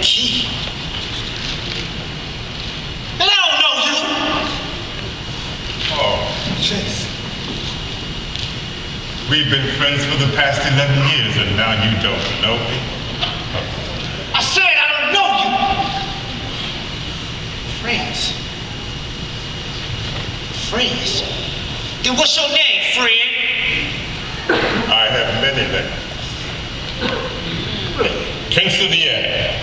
Key. And I don't know you. Oh, Chase. We've been friends for the past 11 years, and now you don't know me? I said I don't know you. Friends. Friends? Then what's your name, friend? I have many names. Kingston the End.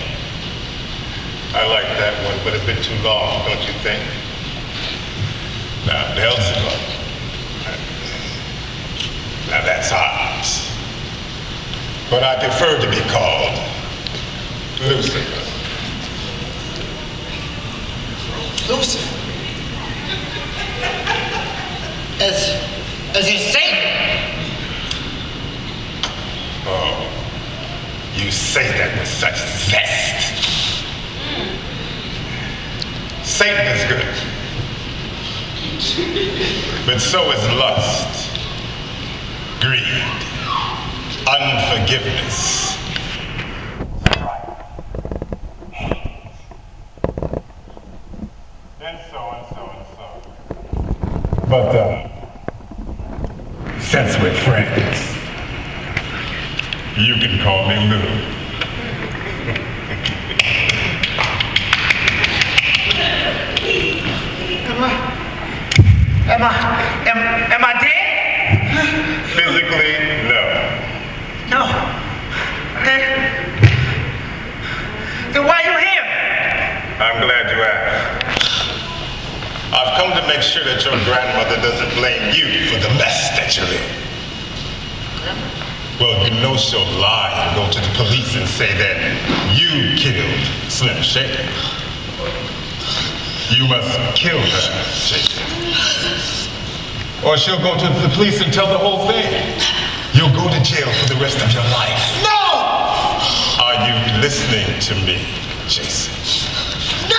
I like that one, but a bit too long, don't you think? Now, Beelzebub. Now, that's ours. But I prefer to be called Lucifer. Lucifer. As in Satan? Oh, you say that with such zest. Satan is good. But so is lust, greed, unforgiveness. And so. But, since we're friends, you can call me Lou. Am I dead? Physically, no. No. Then why you here? I'm glad you asked. I've come to make sure that your grandmother doesn't blame you for the mess that you're in. Well, you know she'll lie and go to the police and say that you killed Slim Shady. You must kill her, Shady. Or she'll go to the police and tell the whole thing. You'll go to jail for the rest of your life. No! Are you listening to me, Jason? No!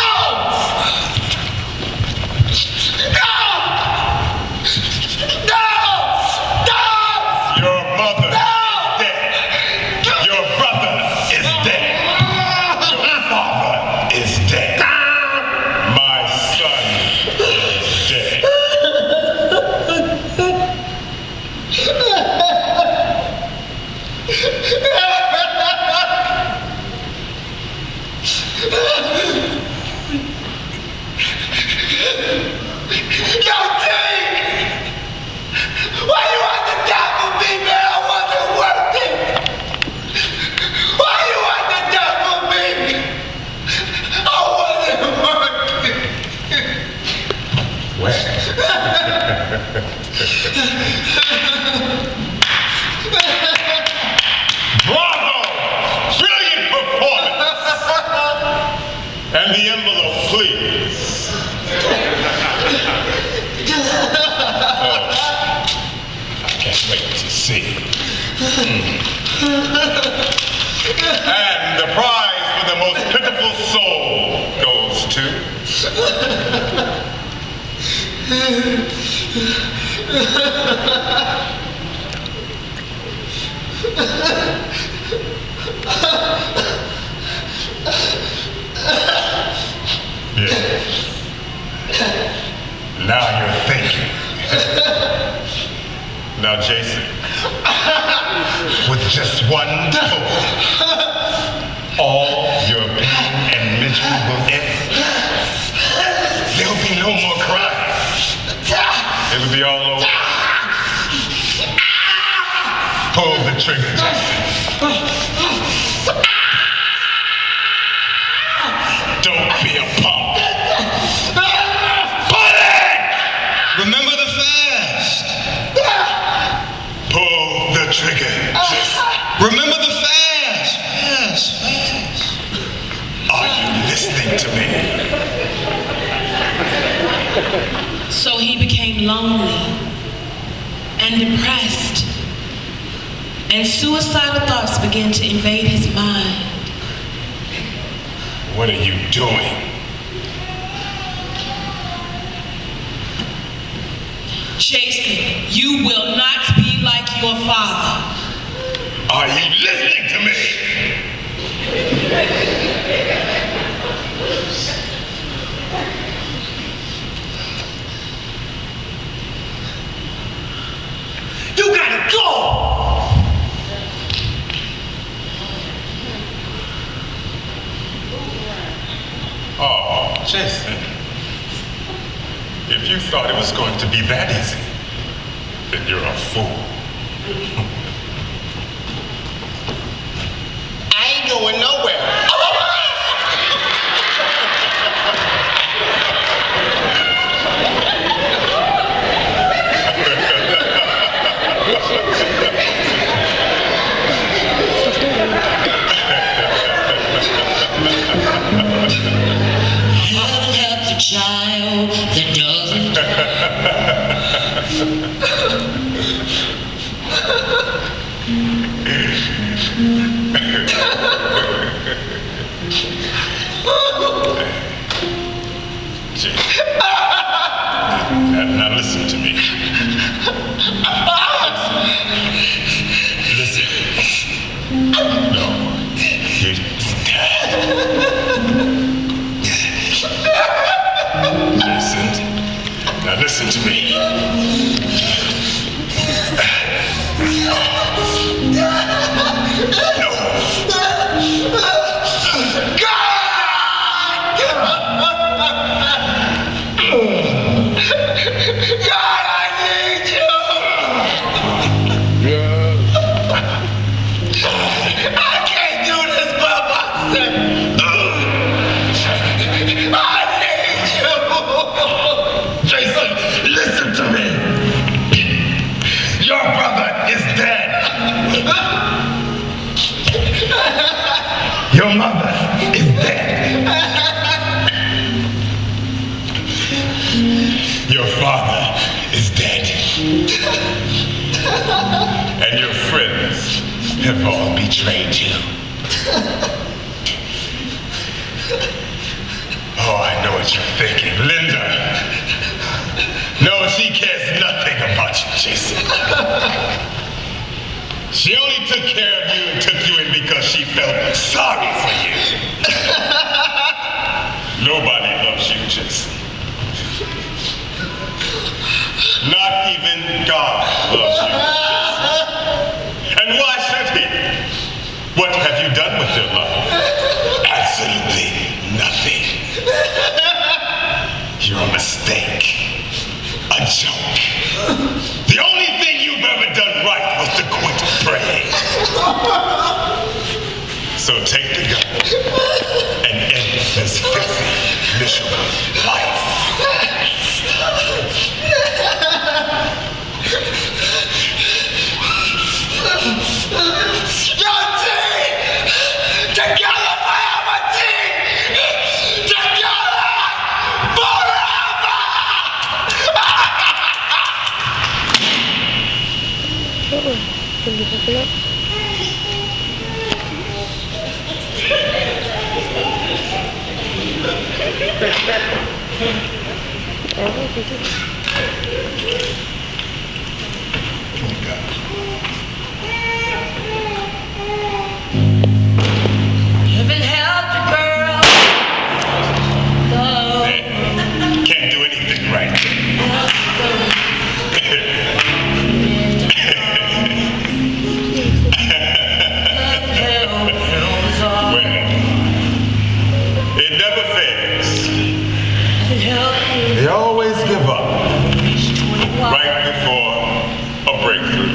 Your mother is dead. Your brother is dead. Your father is dead. My son is dead. Bravo! Brilliant performance! And the envelope, please. Oh, I can't wait to see. And the prize for the most pitiful soul goes to... Yeah. Now you're thinking. Now, Jason, with just one pull, all your pain and misery will end. There'll be no more crying. It'll be all over. Pull the trigger, Jason. Don't be a punk. Pull it! Remember the fast. Pull the trigger, Jason. Remember the fast. Fast. Are you listening to me? So he became lonely and depressed, and suicidal thoughts began to invade his mind. What are you doing? Jason, you will not be like your father. Are you listening to me? Oh, Jason. If you thought it was going to be that easy, then you're a fool. I ain't going nowhere. Heaven help the child that doesn't. Jason. Now listen to me. Listen. No. You. Jason. Now listen to me. God, I need you. I can't do this by myself. I need you. Jason, listen to me. Your brother is dead. Your mother is dead. Your father is dead. And your friends have all betrayed you. Oh, I know what you're thinking. Linda. No, she cares nothing about you, Jason. She only took care of you and took you in because she felt sorry for you. Nobody loves you, Jason. Not even God loves you, Jason. And why should he? What have you done with your life? Absolutely nothing. You're a mistake. A joke. The only thing you've ever done right was to quit praying. So take the gun and end this filthy, miserable life. Your team! Together forever, team! Together forever! Heaven help the girl. Can't do anything right. Well, it never fails. They always give up right before a breakthrough.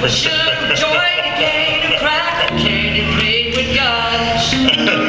Should have joined the game to crack a candy play with God.